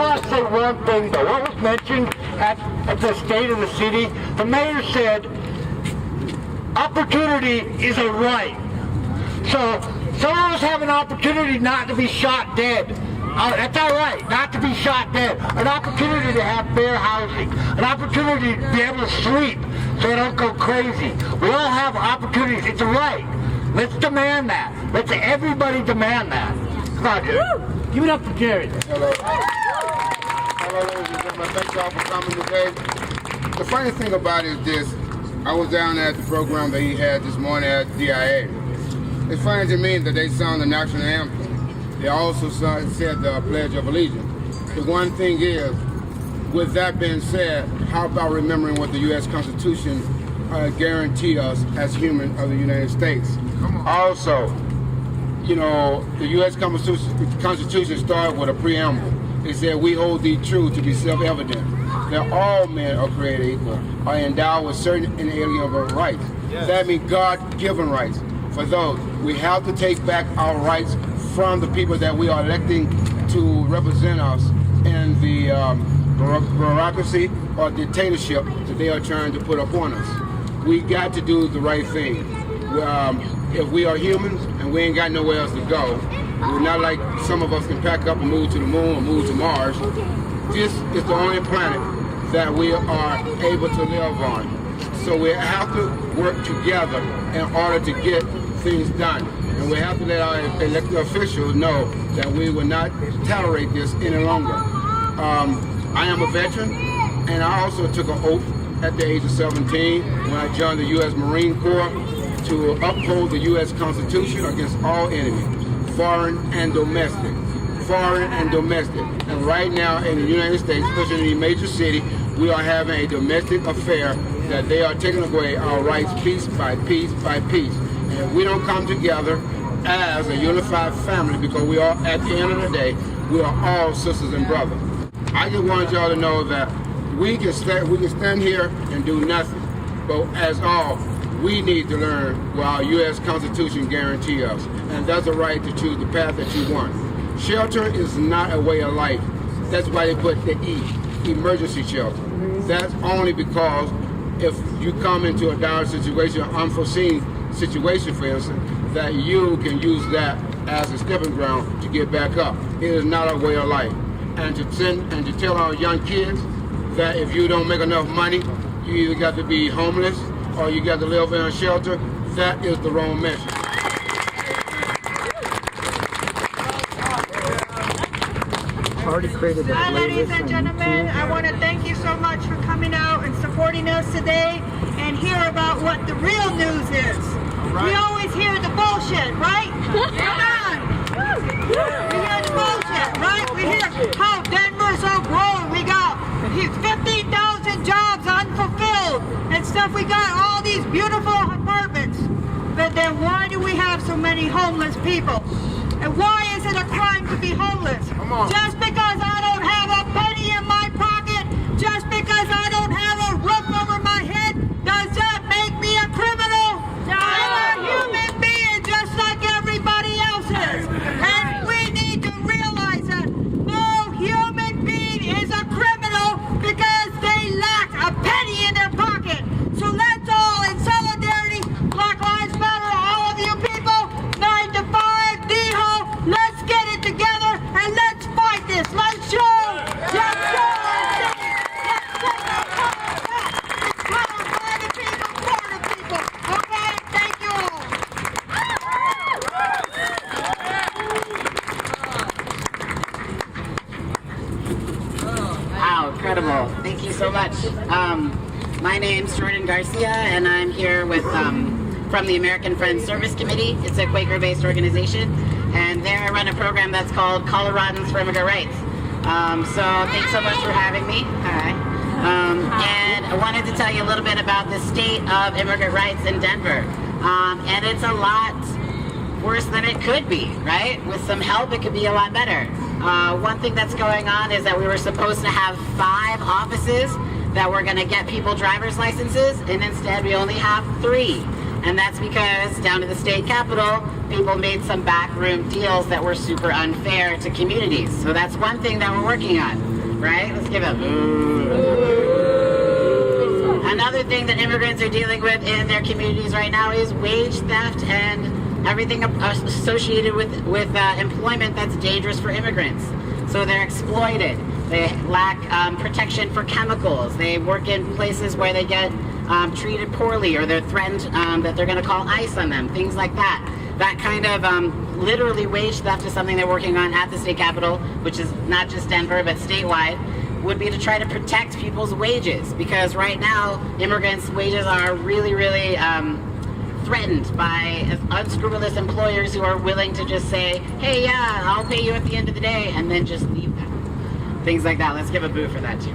want to say one thing though. What was mentioned at the State of the City, the mayor said opportunity is a right. So some of us have an opportunity not to be shot dead. That's all right, not to be shot dead. An opportunity to have fair housing. An opportunity to be able to sleep so they don't go crazy. We all have opportunities. It's a right. Let's demand that. Let's everybody demand that. Come on, dude. Give it up for Jerry. Hello. Hello, ladies and gentlemen. Thank y'all for coming today. The funny thing about it is this. I was down at the program that he had this morning at DIA. It's funny to me that they sung the national anthem. They also said the Pledge of Allegiance. The one thing is, with that being said, how about remembering what the U.S. Constitution guarantees us as humans of the United States? Also, you know, the U.S. Constitution started with a preamble. It said, we hold the truth to be self-evident, that all men are created equal, are endowed with certain inalienable rights. Yes. That means God-given rights. For those, we have to take back our rights from the people that we are electing to represent us in the bureaucracy or dictatorship that they are trying to put upon us. We got to do the right thing. If we are humans and we ain't got nowhere else to go, we're not like some of us can pack up and move to the moon or move to Mars. This is the only planet that we are able to live on. So we have to work together in order to get things done. And we have to let our elected officials know that we will not tolerate this any longer. I am a veteran, and I also took an oath at the age of 17 when I joined the U.S. Marine Corps to uphold the U.S. Constitution against all enemies, foreign and domestic. Foreign and domestic. And right now in the United States, especially in a major city, we are having a domestic affair that they are taking away our rights piece by piece by piece. And if we don't come together as a unified family, because we are, at the end of the day, we are all sisters and brothers. I just wanted y'all to know that we can stand here and do nothing, but as all, we need to learn what our U.S. Constitution guarantees us, and that's a right to choose the path that you want. Shelter is not a way of life. That's why they put the E, emergency shelter. That's only because if you come into a dire situation, unforeseen situation, for instance, that you can use that as a stepping ground to get back up. It is not a way of life. And to tell our young kids that if you don't make enough money, you either got to be homeless or you got to live in a shelter, that is the wrong message. Hi, ladies and gentlemen. I want to thank you so much for coming out and supporting us today and hear about what the real news is. We always hear the bullshit, right? Come on. We hear the bullshit, right? We hear how Denver's so growing. We got 50,000 jobs unfulfilled and stuff. We got all these beautiful apartments. But then why do we have so many homeless people? And why is it a crime to be homeless? Just because I don't have a penny in my pocket, just because I don't have a roof over my head, does that make me a criminal? I'm a human being just like everybody else is. And we need to realize that no human being is a criminal because they lack a penny in their pocket. So let's all, in solidarity, Black Lives Matter, all of you people, 9 to 5, D-Ho, let's get it together and let's fight this. Let's show. Let's show. It's power by the people, for the people. Okay? Thank you all. Wow, incredible. Thank you so much. My name's Jordan Garcia, and I'm here with from the American Friends Service Committee. It's a Quaker-based organization, and there I run a program that's called Coloradans for Immigrant Rights. So thanks so much for having me. Hi. And I wanted to tell you a little bit about the state of immigrant rights in Denver. And it's a lot worse than it could be, right? With some help, it could be a lot better. One thing that's going on is that we were supposed to have 5 offices that were going to get people driver's licenses, and instead we only have 3. And that's because down to the state capitol, people made some backroom deals that were super unfair to communities. So that's one thing that we're working on, right? Let's give it. Another thing that immigrants are dealing with in their communities right now is wage theft and everything associated with employment that's dangerous for immigrants. So they're exploited. They lack protection for chemicals. They work in places where they get treated poorly, or they're threatened that they're going to call ICE on them, things like that. That kind of literally wage theft is something they're working on at the state capitol, which is not just Denver, but statewide, would be to try to protect people's wages. Because right now, immigrants' wages are really, really threatened by unscrupulous employers who are willing to just say, hey, yeah, I'll pay you at the end of the day, and then just leave them. Things like that. Let's give a boo for that, too.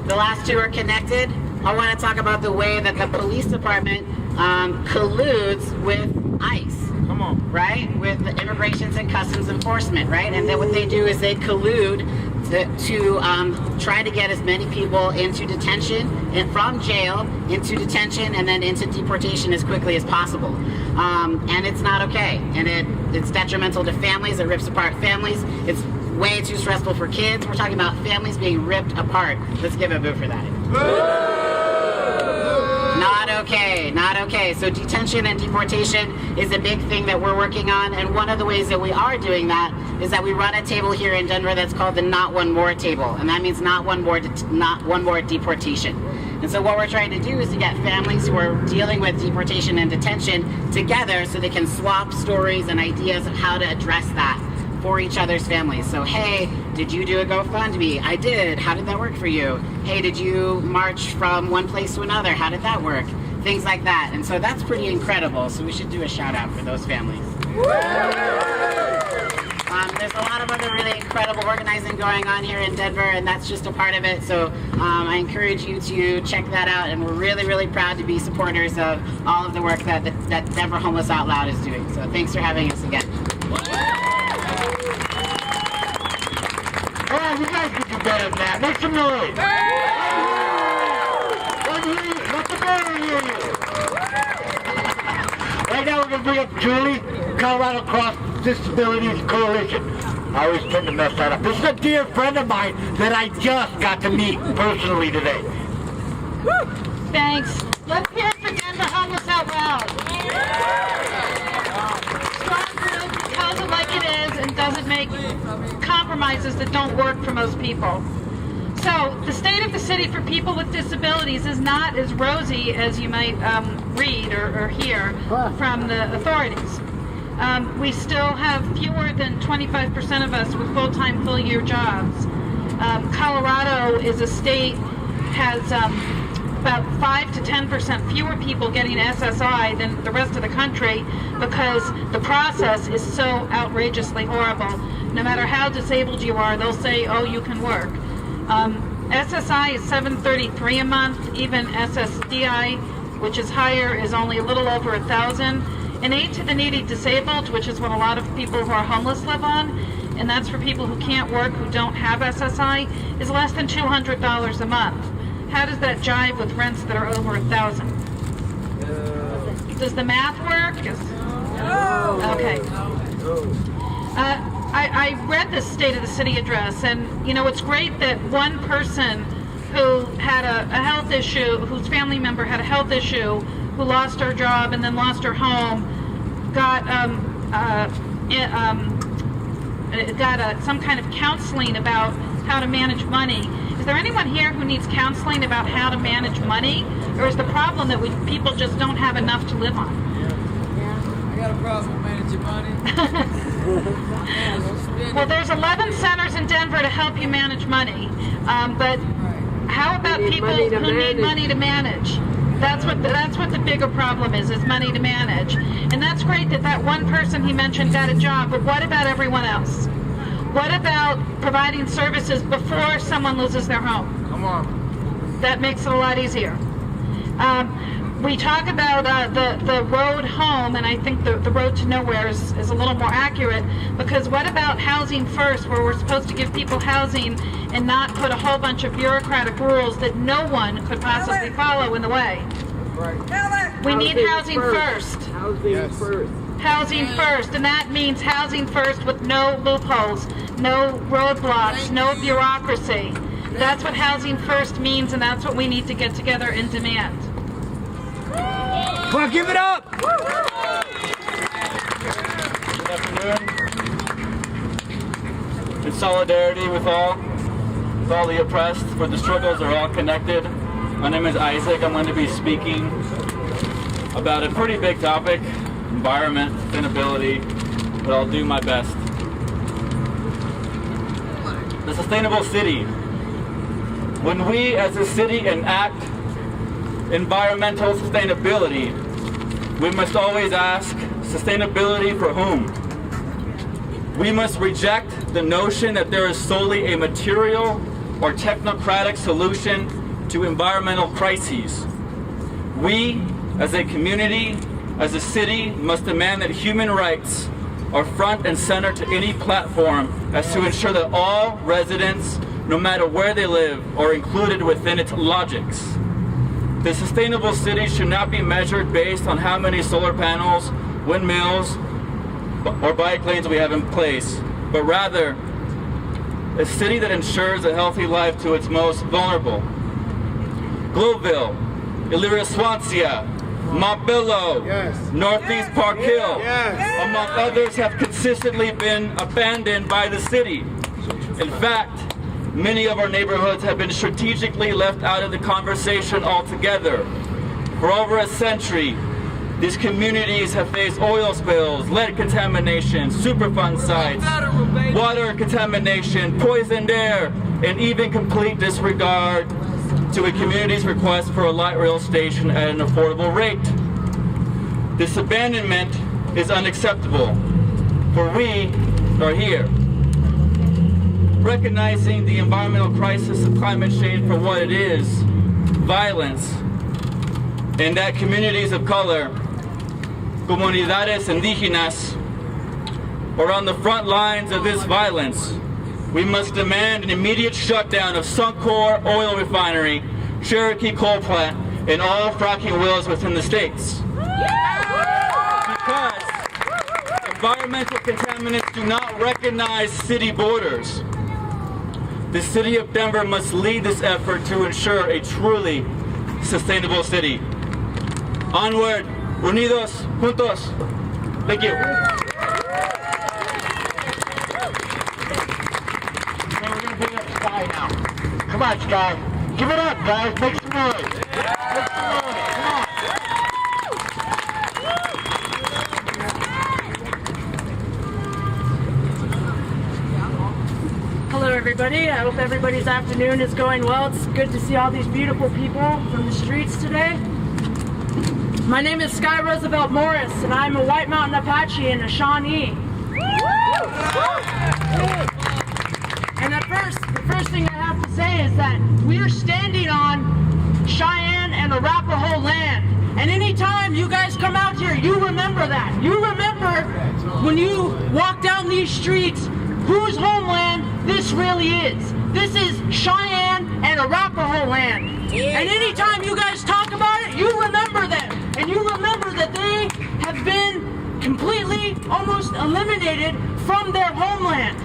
The last two are connected. I want to talk about the way that the police department colludes with ICE. Come on. Right? With the Immigrations and Customs Enforcement, right? And then what they do is they collude to try to get as many people into detention, and from jail into detention, and then into deportation as quickly as possible. And it's not okay. And it's detrimental to families. It rips apart families. It's way too stressful for kids. We're talking about families being ripped apart. Let's give a boo for that. Not okay, not okay. So detention and deportation is a big thing that we're working on, and one of the ways that we are doing that is that we run a table here in Denver that's called the Not One More table, and that means not one more deportation. And so what we're trying to do is to get families who are dealing with deportation and detention together so they can swap stories and ideas of how to address that for each other's families. So, hey, did you do a GoFundMe? I did. How did that work for you? Hey, did you march from one place to another? How did that work? Things like that. And so that's pretty incredible. So we should do a shout out for those families. There's a lot of other really incredible organizing going on here in Denver, and that's just a part of it. So I encourage you to check that out, and we're really, really proud to be supporters of all of the work that Denver Homeless Out Loud is doing. So thanks for having us again. Oh, you guys can do better than that. Make some noise. Let the mayor hear you. Right now we're going to bring up Julie, Colorado Cross Disabilities Coalition. I always tend to mess that up. This is a dear friend of mine that I just got to meet personally today. Thanks. Let's hear it for Denver Homeless Out Loud. Strong group, tells it like it is, and doesn't make compromises that don't work for most people. So, the state of the city for people with disabilities is not as rosy as you might read or hear from the authorities. We still have fewer than 25% of us with full-time, full-year jobs. Colorado is a state, has about 5 to 10% fewer people getting SSI than the rest of the country because the process is so outrageously horrible. No matter how disabled you are, they'll say, oh, you can work. SSI is $733 a month. Even SSDI, which is higher, is only a little over $1,000. And aid to the needy disabled, which is what a lot of people who are homeless live on, and that's for people who can't work, who don't have SSI, is less than $200 a month. How does that jive with rents that are over $1,000? Does the math work? Okay. I read this State of the City address, and you know, it's great that one person who had a health issue, whose family member had a health issue, who lost her job and then lost her home, got some kind of counseling about how to manage money. Is there anyone here who needs counseling about how to manage money? Or is the problem that people just don't have enough to live on? Yeah, I got a problem with managing money. Well, there's 11 centers in Denver to help you manage money. But how about people who need money to manage? That's what the bigger problem is money to manage. And that's great that one person he mentioned got a job, but what about everyone else? What about providing services before someone loses their home? Come on. That makes it a lot easier. we talk about the road home, and I think the road to nowhere is a little more accurate, because what about housing first, where we're supposed to give people housing and not put a whole bunch of bureaucratic rules that no one could possibly follow in the way? Right. We need housing first. Housing first. Housing first, and that means housing first with no loopholes, no roadblocks, no bureaucracy. That's what housing first means, and that's what we need to get together and demand. Come on, give it up! Good afternoon. In solidarity with all the oppressed, for the struggles are all connected. My name is Isaac. I'm going to be speaking about a pretty big topic, environment, sustainability, but I'll do my best. The sustainable city. When we as a city enact environmental sustainability, we must always ask, sustainability for whom? We must reject the notion that there is solely a material or technocratic solution to environmental crises. We, as a community, as a city, must demand that human rights are front and center to any platform as to ensure that all residents, no matter where they live, are included within its logics. The sustainable city should not be measured based on how many solar panels, windmills, or bike lanes we have in place, but rather a city that ensures a healthy life to its most vulnerable. Globeville, Elyria Swansea, Montbello, Northeast Park Hill, among others, have consistently been abandoned by the city. In fact, many of our neighborhoods have been strategically left out of the conversation altogether. For over a century, these communities have faced oil spills, lead contamination, Superfund sites, water contamination, poisoned air, and even complete disregard to a community's request for a light rail station at an affordable rate. This abandonment is unacceptable, for we are here. Recognizing the environmental crisis of climate change for what it is, violence, and that communities of color, comunidades indígenas, are on the front lines of this violence, we must demand an immediate shutdown of Suncor oil refinery, Cherokee coal plant, and all fracking wells within the states. Because environmental contaminants do not recognize city borders. The city of Denver must lead this effort to ensure a truly sustainable city. Onward, unidos, juntos. Thank you. We're going to bring up Sky now. Come on, Sky. Give it up, guys. Make some noise. Make some noise. Come on. Hello everybody, I hope everybody's afternoon is going well. It's good to see all these beautiful people from the streets today. My name is Sky Roosevelt Morris, and I'm a White Mountain Apache and a Shawnee. And the first thing I have to say is that we're standing on Cheyenne and Arapaho land. And anytime you guys come out here, you remember that. You remember when you walk down these streets, whose homeland this really is. This is Cheyenne and Arapaho land. And anytime you guys talk about it, you remember them. And you remember that they have been completely, almost eliminated from their homeland.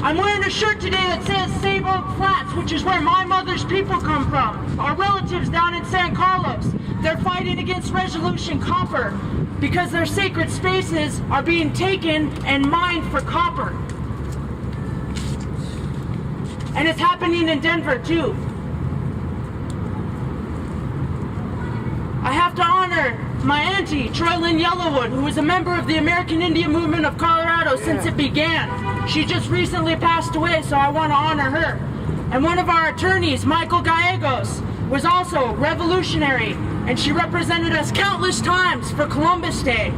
I'm wearing a shirt today that says Save Oak Flats, which is where my mother's people come from. Our relatives down in San Carlos. They're fighting against Resolution Copper because their sacred spaces are being taken and mined for copper. And it's happening in Denver too. I have to honor my auntie, Troy Lynn Yellowwood, who was a member of the American Indian Movement of Colorado since it began. She just recently passed away, so I want to honor her. And one of our attorneys, Michael Gallegos, was also revolutionary, and she represented us countless times for Columbus Day.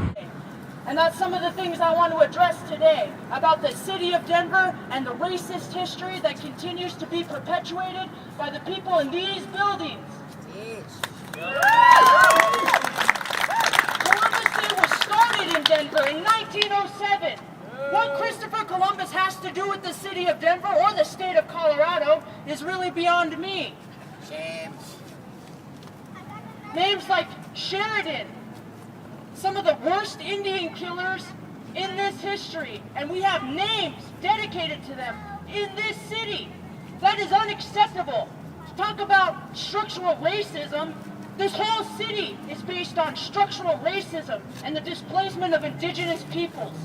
And that's some of the things I want to address today about the city of Denver and the racist history that continues to be perpetuated by the people in these buildings. Columbus Day was started in Denver in 1907. What Christopher Columbus has to do with the city of Denver or the state of Colorado is really beyond me. Names like Sheridan, some of the worst Indian killers in this history, and we have names dedicated to them in this city. That is unacceptable. Talk about structural racism. This whole city is based on structural racism and the displacement of indigenous peoples.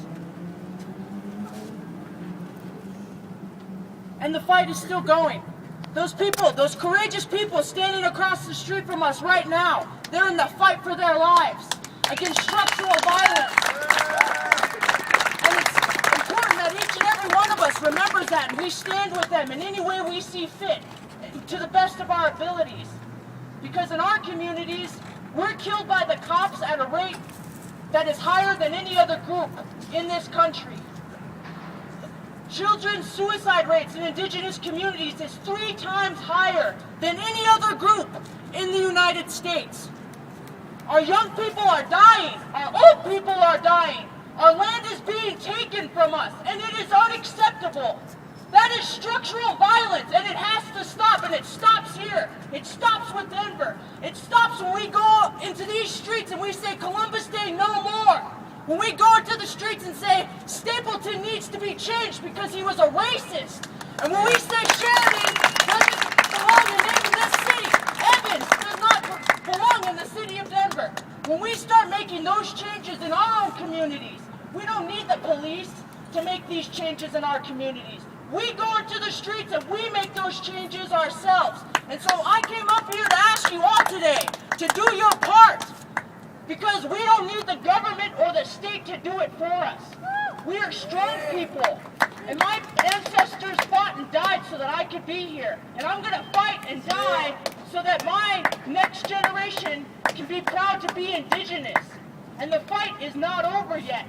And the fight is still going. Those people, those courageous people standing across the street from us right now, they're in the fight for their lives against structural violence. And it's important that each and every one of us remembers that, and we stand with them in any way we see fit, to the best of our abilities. Because in our communities, we're killed by the cops at a rate that is higher than any other group in this country. Children's suicide rates in indigenous communities is 3 times higher than any other group in the United States. Our young people are dying. Our old people are dying. Our land is being taken from us, and it is unacceptable. That is structural violence, and it has to stop, and it stops here. It stops with Denver. It stops when we go into these streets and we say, Columbus Day no more. When we go into the streets and say, Stapleton needs to be changed because he was a racist. And when we say Sheridan doesn't belong in this city, Evans does not belong in the city of Denver. When we start making those changes in our own communities, we don't need the police to make these changes in our communities. We go into the streets and we make those changes ourselves. And so I came up here to ask you all today to do your part. Because we don't need the government or the state to do it for us. We are strong people. And my ancestors fought and died so that I could be here. And I'm going to fight and die so that my next generation can be proud to be indigenous. And the fight is not over yet.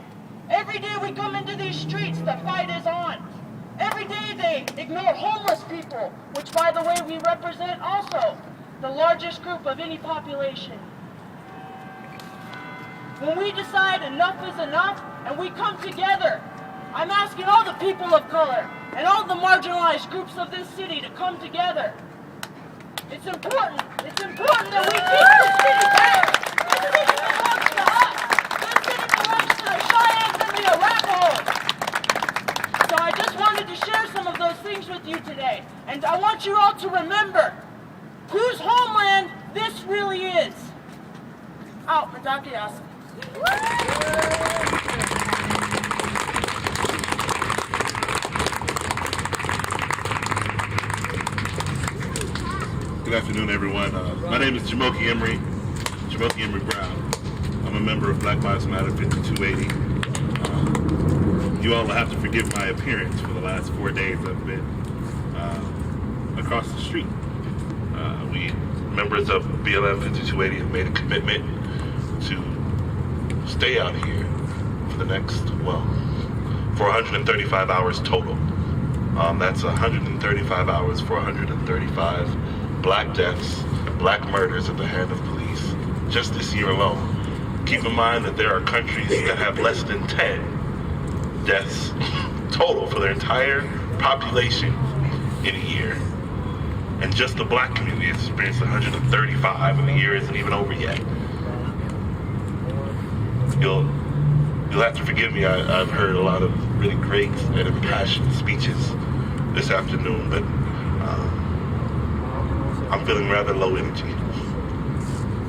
Every day we come into these streets, the fight is on. Every day they ignore homeless people, which, by the way, we represent also the largest group of any population. When we decide enough is enough and we come together, I'm asking all the people of color and all the marginalized groups of this city to come together. It's important. It's important that we keep this city there. This city belongs to us. This city belongs to the Cheyennes and the Arapahoes. So I just wanted to share some of those things with you today. And I want you all to remember whose homeland this really is. Out, Madakias. Good afternoon, everyone. My name is Jamoki Emery Brown. I'm a member of Black Lives Matter 5280. You all will have to forgive my appearance for the last 4 days I've been across the street. We, members of BLM 5280, have made a commitment to stay out here for the next, for 135 hours total. That's 135 hours for 135 black deaths, black murders at the hand of police, just this year alone. Keep in mind that there are countries that have less than 10 deaths total for their entire population in a year. And just the black community has experienced 135, and the year isn't even over yet. You'll have to forgive me. I've heard a lot of really great and impassioned speeches this afternoon, but I'm feeling rather low energy.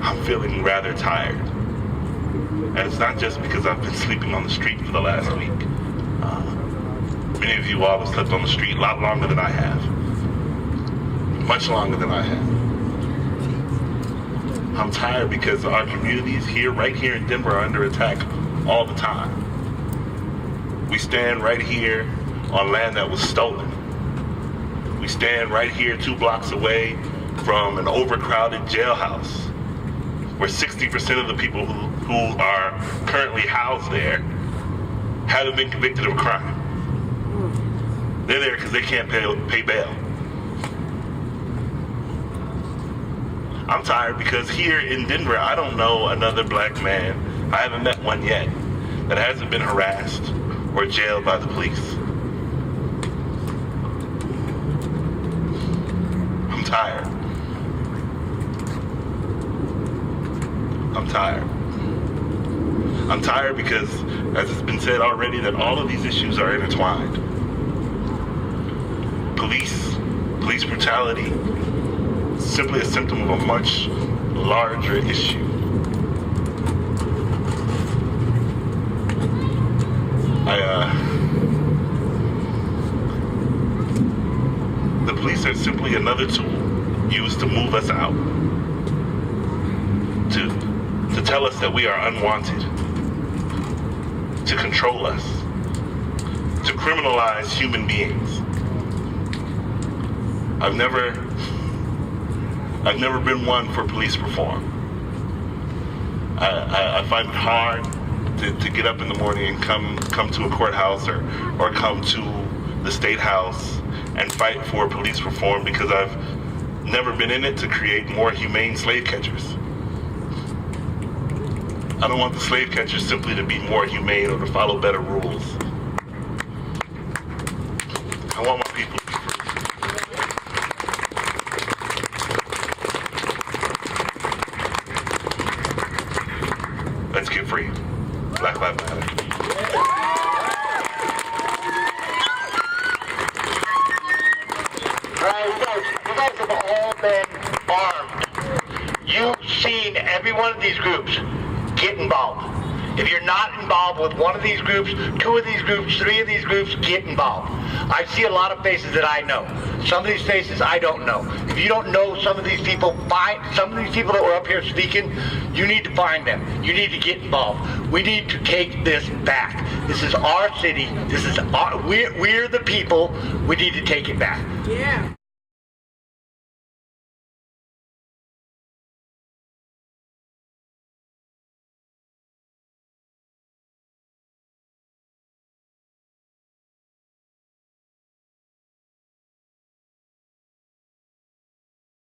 I'm feeling rather tired. And it's not just because I've been sleeping on the street for the last week. Many of you all have slept on the street a lot longer than I have. Much longer than I have. I'm tired because our communities here, right here in Denver, are under attack all the time. We stand right here on land that was stolen. We stand right here 2 blocks away from an overcrowded jailhouse where 60% of the people who are currently housed there haven't been convicted of a crime. They're there because they can't pay bail. I'm tired because here in Denver, I don't know another black man, I haven't met one yet, that hasn't been harassed or jailed by the police. I'm tired. I'm tired. I'm tired because, as it's been said already, that all of these issues are intertwined. Police brutality is simply a symptom of a much larger issue. The police are simply another tool used to move us out, to tell us that we are unwanted, to control us, to criminalize human beings. I've never been one for police reform. I find it hard to get up in the morning and come to a courthouse or come to the State House and fight for police reform because I've never been in it to create more humane slave catchers. I don't want the slave catchers simply to be more humane or to follow better rules. I want my people to be free. Let's get free. Black Lives Matter. You guys have all been armed. You've seen every one of these groups get involved. If you're not involved with one of these groups, two of these groups, three of these groups, get involved. I see a lot of faces that I know. Some of these faces I don't know. If you don't know some of these people, find some of these people that were up here speaking. You need to find them. You need to get involved. We need to take this back. This is our city. This is we're the people. We need to take it back. Yeah.